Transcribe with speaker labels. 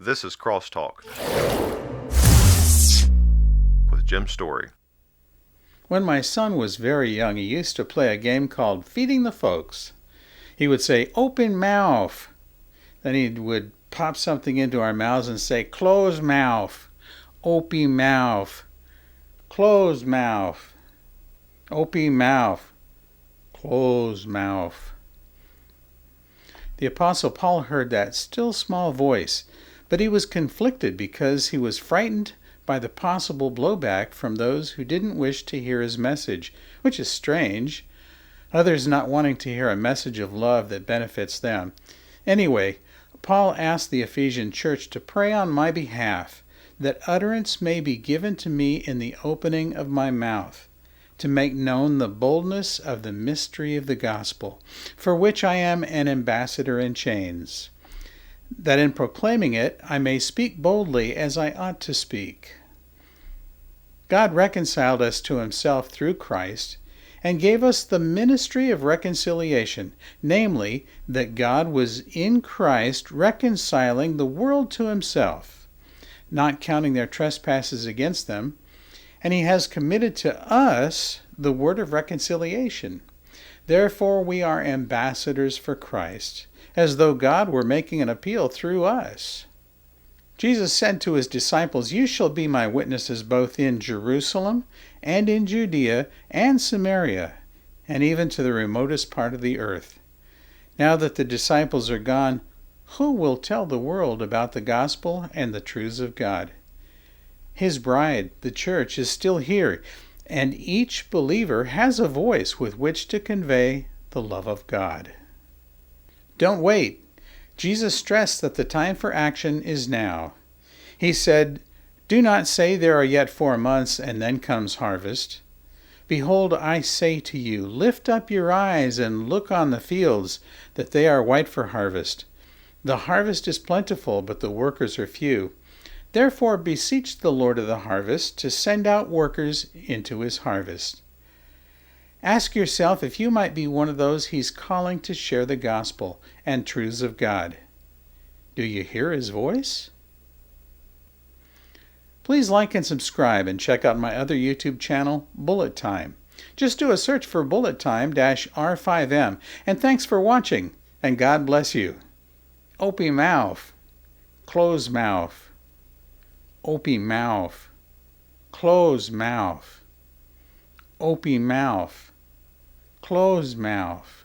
Speaker 1: This is Crosstalk with Jim Story.
Speaker 2: When my son was very young, he used to play a game called Feeding the Folks. He would say, "Open mouth." Then he would pop something into our mouths and say, "Close mouth, opie mouth, close mouth, opie mouth, close mouth." The Apostle Paul heard that still small voice, but he was conflicted because he was frightened by the possible blowback from those who didn't wish to hear his message, which is strange, others not wanting to hear a message of love that benefits them. Anyway, Paul asked the Ephesian church to pray on my behalf, that utterance may be given to me in the opening of my mouth, to make known the boldness of the mystery of the gospel, for which I am an ambassador in chains, that in proclaiming it I may speak boldly as I ought to speak. God reconciled us to himself through Christ, and gave us the ministry of reconciliation, namely, that God was in Christ reconciling the world to himself, not counting their trespasses against them, and he has committed to us the word of reconciliation. Therefore we are ambassadors for Christ, as though God were making an appeal through us. Jesus said to his disciples, "You shall be my witnesses both in Jerusalem and in Judea and Samaria, and even to the remotest part of the earth." Now that the disciples are gone, who will tell the world about the gospel and the truths of God? His bride, the church, is still here, and each believer has a voice with which to convey the love of God. Don't wait. Jesus stressed that the time for action is now. He said, "Do not say there are yet 4 months, and then comes harvest. Behold, I say to you, lift up your eyes and look on the fields, that they are white for harvest. The harvest is plentiful, but the workers are few. Therefore beseech the Lord of the harvest to send out workers into his harvest." Ask yourself if you might be one of those he's calling to share the gospel and truths of God. Do you hear his voice? Please like and subscribe and check out my other YouTube channel, Bullet Time. Just do a search for Bullet Time-R5M. And thanks for watching, and God bless you. Opie mouth, close mouth. Opie mouth, close mouth. Opie mouth, close mouth.